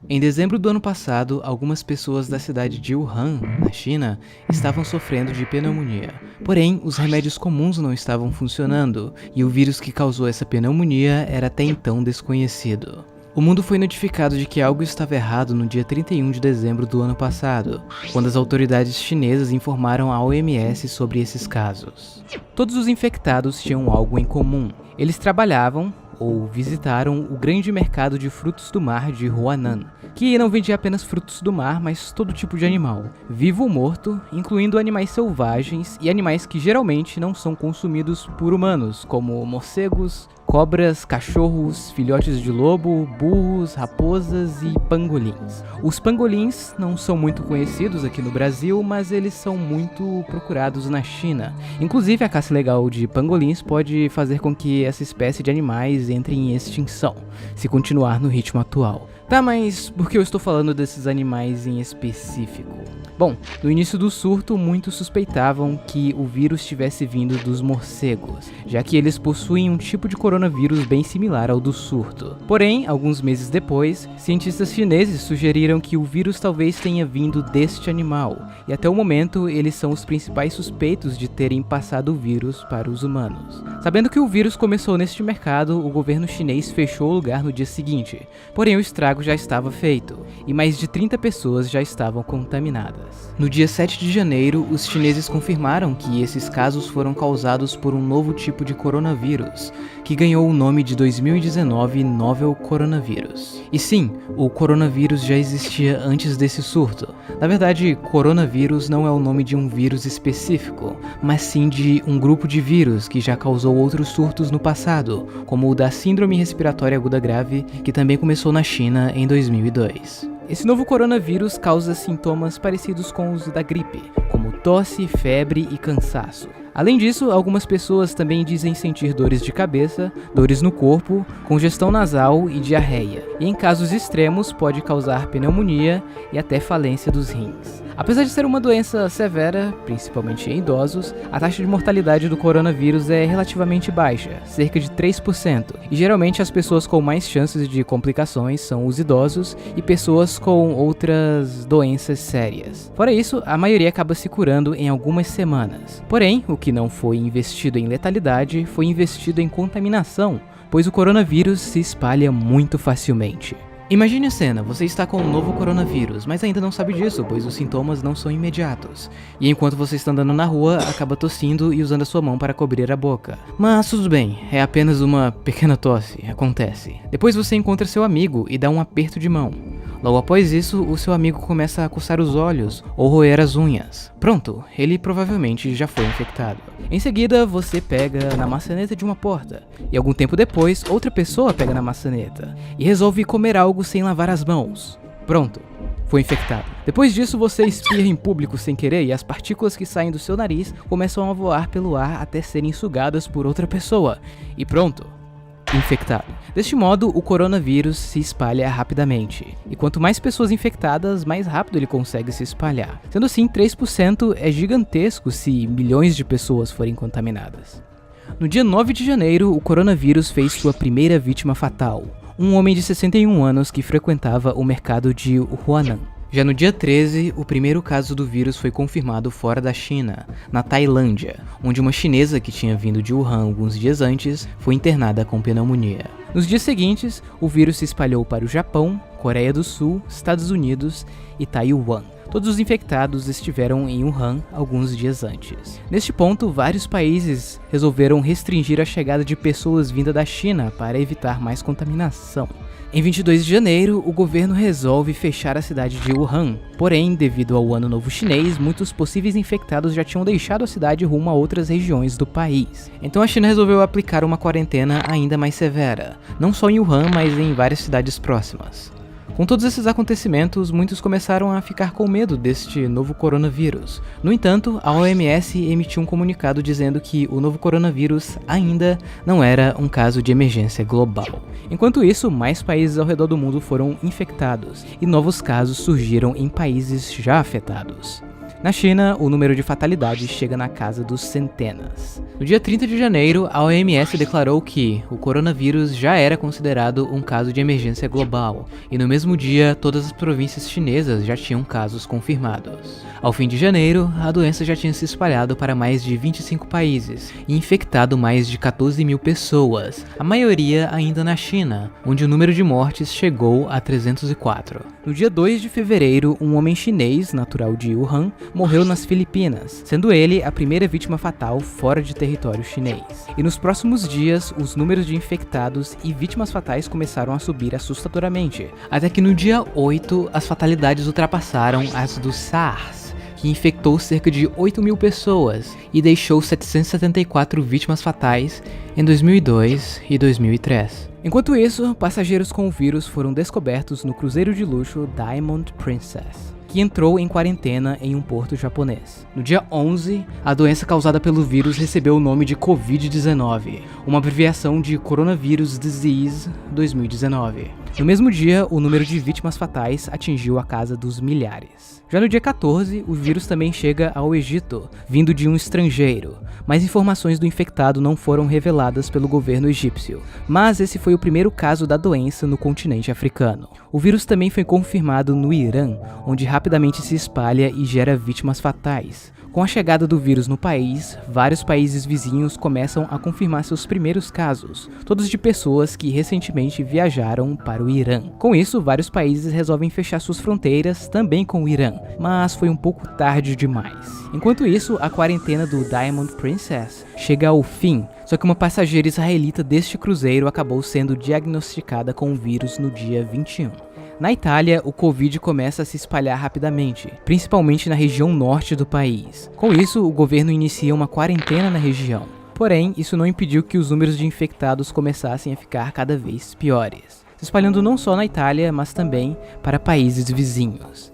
Em dezembro do ano passado, algumas pessoas da cidade de Wuhan, na China, estavam sofrendo de pneumonia. Porém, os remédios comuns não estavam funcionando, e o vírus que causou essa pneumonia era até então desconhecido. O mundo foi notificado de que algo estava errado no dia 31 de dezembro do ano passado, quando as autoridades chinesas informaram à OMS sobre esses casos. Todos os infectados tinham algo em comum. Eles trabalhavam ou visitaram o grande mercado de frutos do mar de Huanan, que não vendia apenas frutos do mar, mas todo tipo de animal, vivo ou morto, incluindo animais selvagens e animais que geralmente não são consumidos por humanos, como morcegos, cobras, cachorros, filhotes de lobo, burros, raposas e pangolins. Os pangolins não são muito conhecidos aqui no Brasil, mas eles são muito procurados na China. Inclusive, a caça ilegal de pangolins pode fazer com que essa espécie de animais entre em extinção, se continuar no ritmo atual. Tá, mas por que eu estou falando desses animais em específico? Bom, no início do surto, muitos suspeitavam que o vírus tivesse vindo dos morcegos, já que eles possuem um tipo de coronavírus bem similar ao do surto. Porém, alguns meses depois, cientistas chineses sugeriram que o vírus talvez tenha vindo deste animal, e até o momento eles são os principais suspeitos de terem passado o vírus para os humanos. Sabendo que o vírus começou neste mercado, o governo chinês fechou o lugar no dia seguinte, porém o estrago já estava feito, e mais de 30 pessoas já estavam contaminadas. No dia 7 de janeiro, os chineses confirmaram que esses casos foram causados por um novo tipo de coronavírus, que ganhou o nome de 2019 Novel Coronavírus. E sim, o coronavírus já existia antes desse surto. Na verdade, coronavírus não é o nome de um vírus específico, mas sim de um grupo de vírus que já causou outros surtos no passado, como o da Síndrome Respiratória Aguda Grave, que também começou na China em 2002. Esse novo coronavírus causa sintomas parecidos com os da gripe, como tosse, febre e cansaço. Além disso, algumas pessoas também dizem sentir dores de cabeça, dores no corpo, congestão nasal e diarreia. E em casos extremos pode causar pneumonia e até falência dos rins. Apesar de ser uma doença severa, principalmente em idosos, a taxa de mortalidade do coronavírus é relativamente baixa, cerca de 3%, e geralmente as pessoas com mais chances de complicações são os idosos e pessoas com outras doenças sérias. Fora isso, a maioria acaba se curando em algumas semanas. Porém, o que não foi investido em letalidade foi investido em contaminação, pois o coronavírus se espalha muito facilmente. Imagine a cena, você está com um novo coronavírus, mas ainda não sabe disso, pois os sintomas não são imediatos. E enquanto você está andando na rua, acaba tossindo e usando a sua mão para cobrir a boca. Mas tudo bem, é apenas uma pequena tosse, acontece. Depois você encontra seu amigo e dá um aperto de mão. Logo após isso, o seu amigo começa a coçar os olhos ou roer as unhas. Pronto, ele provavelmente já foi infectado. Em seguida, você pega na maçaneta de uma porta, e algum tempo depois, outra pessoa pega na maçaneta e resolve comer algo sem lavar as mãos. Pronto, foi infectado. Depois disso, você espirra em público sem querer e as partículas que saem do seu nariz começam a voar pelo ar até serem sugadas por outra pessoa. E pronto, infectado. Deste modo, o coronavírus se espalha rapidamente, e quanto mais pessoas infectadas, mais rápido ele consegue se espalhar. Sendo assim, 3% é gigantesco se milhões de pessoas forem contaminadas. No dia 9 de janeiro, o coronavírus fez sua primeira vítima fatal, um homem de 61 anos que frequentava o mercado de Huanan. Já no dia 13, o primeiro caso do vírus foi confirmado fora da China, na Tailândia, onde uma chinesa que tinha vindo de Wuhan alguns dias antes foi internada com pneumonia. Nos dias seguintes, o vírus se espalhou para o Japão, Coreia do Sul, Estados Unidos e Taiwan. Todos os infectados estiveram em Wuhan alguns dias antes. Neste ponto, vários países resolveram restringir a chegada de pessoas vindas da China para evitar mais contaminação. Em 22 de janeiro, o governo resolve fechar a cidade de Wuhan. Porém, devido ao Ano Novo Chinês, muitos possíveis infectados já tinham deixado a cidade rumo a outras regiões do país. Então a China resolveu aplicar uma quarentena ainda mais severa, não só em Wuhan, mas em várias cidades próximas. Com todos esses acontecimentos, muitos começaram a ficar com medo deste novo coronavírus. No entanto, a OMS emitiu um comunicado dizendo que o novo coronavírus ainda não era um caso de emergência global. Enquanto isso, mais países ao redor do mundo foram infectados e novos casos surgiram em países já afetados. Na China, o número de fatalidades chega na casa dos centenas. No dia 30 de janeiro, a OMS declarou que o coronavírus já era considerado um caso de emergência global, e no mesmo dia, todas as províncias chinesas já tinham casos confirmados. Ao fim de janeiro, a doença já tinha se espalhado para mais de 25 países e infectado mais de 14 mil pessoas, a maioria ainda na China, onde o número de mortes chegou a 304. No dia 2 de fevereiro, um homem chinês, natural de Wuhan, morreu nas Filipinas, sendo ele a primeira vítima fatal fora de território chinês. E nos próximos dias, os números de infectados e vítimas fatais começaram a subir assustadoramente, até que no dia 8, as fatalidades ultrapassaram as do SARS, que infectou cerca de 8 mil pessoas e deixou 774 vítimas fatais em 2002 e 2003. Enquanto isso, passageiros com o vírus foram descobertos no cruzeiro de luxo Diamond Princess, que entrou em quarentena em um porto japonês. No dia 11, a doença causada pelo vírus recebeu o nome de Covid-19, uma abreviação de Coronavirus Disease 2019. No mesmo dia, o número de vítimas fatais atingiu a casa dos milhares. Já no dia 14, o vírus também chega ao Egito, vindo de um estrangeiro. Mais informações do infectado não foram reveladas pelo governo egípcio, mas esse foi o primeiro caso da doença no continente africano. O vírus também foi confirmado no Irã, onde rapidamente se espalha e gera vítimas fatais. Com a chegada do vírus no país, vários países vizinhos começam a confirmar seus primeiros casos, todos de pessoas que recentemente viajaram para o Irã. Com isso, vários países resolvem fechar suas fronteiras também com o Irã, mas foi um pouco tarde demais. Enquanto isso, a quarentena do Diamond Princess chega ao fim, só que uma passageira israelita deste cruzeiro acabou sendo diagnosticada com o vírus no dia 21. Na Itália, o Covid começa a se espalhar rapidamente, principalmente na região norte do país. Com isso, o governo inicia uma quarentena na região. Porém, isso não impediu que os números de infectados começassem a ficar cada vez piores, se espalhando não só na Itália, mas também para países vizinhos.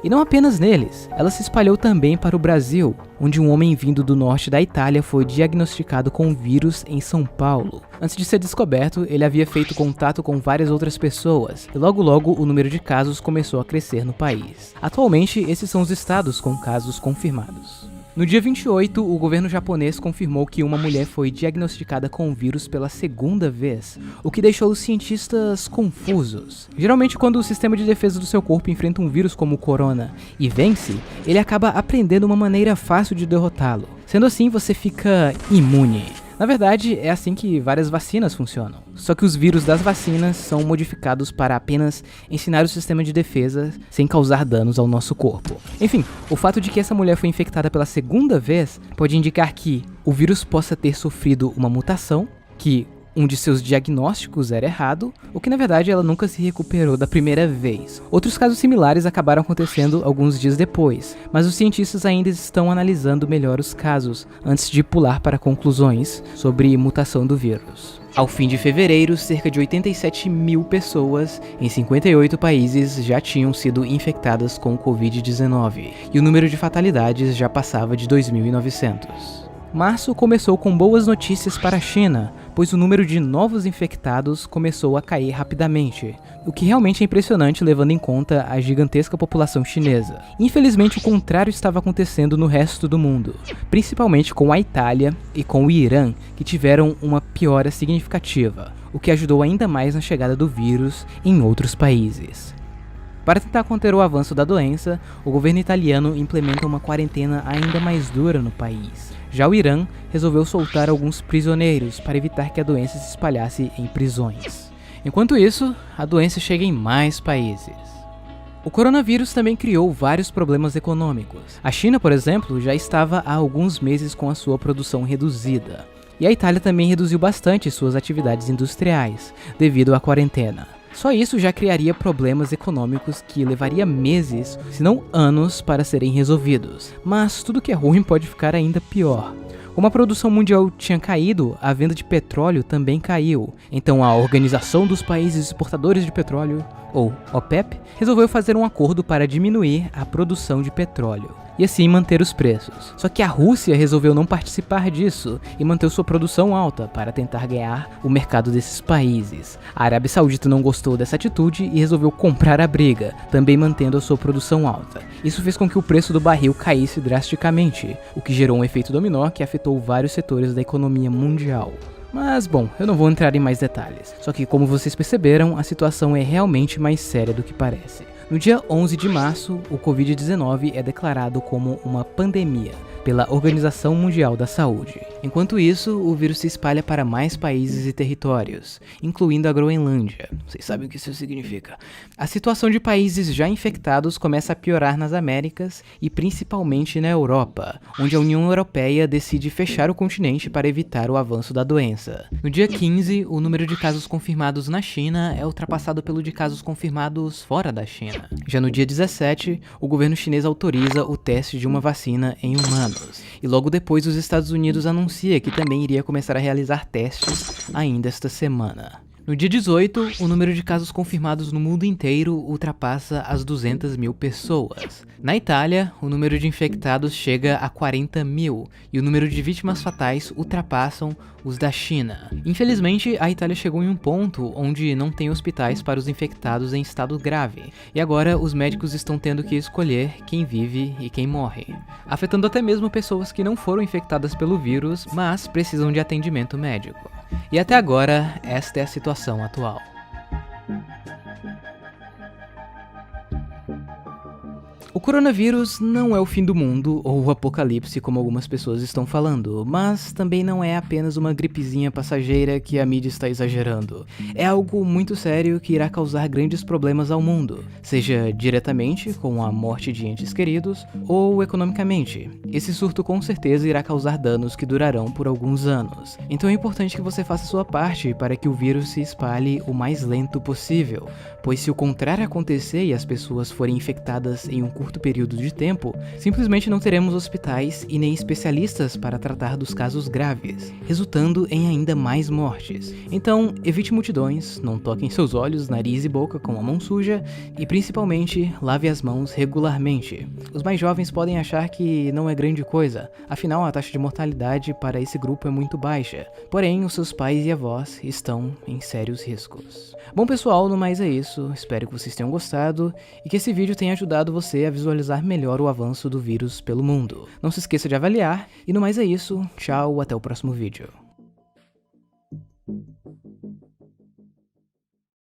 E não apenas neles, ela se espalhou também para o Brasil, onde um homem vindo do norte da Itália foi diagnosticado com o vírus em São Paulo. Antes de ser descoberto, ele havia feito contato com várias outras pessoas, e logo o número de casos começou a crescer no país. Atualmente, esses são os estados com casos confirmados. No dia 28, o governo japonês confirmou que uma mulher foi diagnosticada com o vírus pela segunda vez, o que deixou os cientistas confusos. Geralmente, quando o sistema de defesa do seu corpo enfrenta um vírus como o corona e vence, ele acaba aprendendo uma maneira fácil de derrotá-lo. Sendo assim, você fica imune. Na verdade, é assim que várias vacinas funcionam. Só que os vírus das vacinas são modificados para apenas ensinar o sistema de defesa sem causar danos ao nosso corpo. Enfim, o fato de que essa mulher foi infectada pela segunda vez pode indicar que o vírus possa ter sofrido uma mutação, que um de seus diagnósticos era errado, ou que na verdade ela nunca se recuperou da primeira vez. Outros casos similares acabaram acontecendo alguns dias depois, mas os cientistas ainda estão analisando melhor os casos antes de pular para conclusões sobre mutação do vírus. Ao fim de fevereiro, cerca de 87 mil pessoas em 58 países já tinham sido infectadas com o Covid-19, e o número de fatalidades já passava de 2.900. Março começou com boas notícias para a China, pois o número de novos infectados começou a cair rapidamente, o que realmente é impressionante levando em conta a gigantesca população chinesa. Infelizmente, o contrário estava acontecendo no resto do mundo, principalmente com a Itália e com o Irã, que tiveram uma piora significativa, o que ajudou ainda mais na chegada do vírus em outros países. Para tentar conter o avanço da doença, o governo italiano implementa uma quarentena ainda mais dura no país. Já o Irã resolveu soltar alguns prisioneiros para evitar que a doença se espalhasse em prisões. Enquanto isso, a doença chega em mais países. O coronavírus também criou vários problemas econômicos. A China, por exemplo, já estava há alguns meses com a sua produção reduzida. E a Itália também reduziu bastante suas atividades industriais, devido à quarentena. Só isso já criaria problemas econômicos que levaria meses, se não anos, para serem resolvidos. Mas tudo que é ruim pode ficar ainda pior. Como a produção mundial tinha caído, a venda de petróleo também caiu. Então a Organização dos Países Exportadores de Petróleo, ou OPEP, resolveu fazer um acordo para diminuir a produção de petróleo. e assim manter os preços. Só que a Rússia resolveu não participar disso e manter sua produção alta para tentar ganhar o mercado desses países. A Arábia Saudita não gostou dessa atitude e resolveu comprar a briga, também mantendo a sua produção alta. Isso fez com que o preço do barril caísse drasticamente, o que gerou um efeito dominó que afetou vários setores da economia mundial. Mas bom, eu não vou entrar em mais detalhes, só que como vocês perceberam, a situação é realmente mais séria do que parece. No dia 11 de março, o Covid-19 é declarado como uma pandemia pela Organização Mundial da Saúde. Enquanto isso, o vírus se espalha para mais países e territórios, incluindo a Groenlândia. Vocês sabem o que isso significa. A situação de países já infectados começa a piorar nas Américas e principalmente na Europa, onde a União Europeia decide fechar o continente para evitar o avanço da doença. No dia 15, o número de casos confirmados na China é ultrapassado pelo de casos confirmados fora da China. Já no dia 17, o governo chinês autoriza o teste de uma vacina em humanos. E logo depois os Estados Unidos anuncia que também iria começar a realizar testes ainda esta semana. No dia 18, o número de casos confirmados no mundo inteiro ultrapassa as 200 mil pessoas. Na Itália, o número de infectados chega a 40 mil e o número de vítimas fatais ultrapassam os da China. Infelizmente, a Itália chegou em um ponto onde não tem hospitais para os infectados em estado grave, e agora os médicos estão tendo que escolher quem vive e quem morre, afetando até mesmo pessoas que não foram infectadas pelo vírus, mas precisam de atendimento médico. E até agora, esta é a situação atual. O coronavírus não é o fim do mundo ou o apocalipse como algumas pessoas estão falando, mas também não é apenas uma gripezinha passageira que a mídia está exagerando. É algo muito sério que irá causar grandes problemas ao mundo, seja diretamente com a morte de entes queridos ou economicamente. Esse surto com certeza irá causar danos que durarão por alguns anos. Então é importante que você faça a sua parte para que o vírus se espalhe o mais lento possível, pois se o contrário acontecer e as pessoas forem infectadas em um curto período de tempo, simplesmente não teremos hospitais e nem especialistas para tratar dos casos graves, resultando em ainda mais mortes. Então, evite multidões, não toque em seus olhos, nariz e boca com a mão suja e, principalmente, lave as mãos regularmente. Os mais jovens podem achar que não é grande coisa, afinal a taxa de mortalidade para esse grupo é muito baixa, porém os seus pais e avós estão em sérios riscos. Bom pessoal, no mais é isso, espero que vocês tenham gostado e que esse vídeo tenha ajudado você a visualizar melhor o avanço do vírus pelo mundo. Não se esqueça de avaliar, e no mais é isso, tchau, até o próximo vídeo.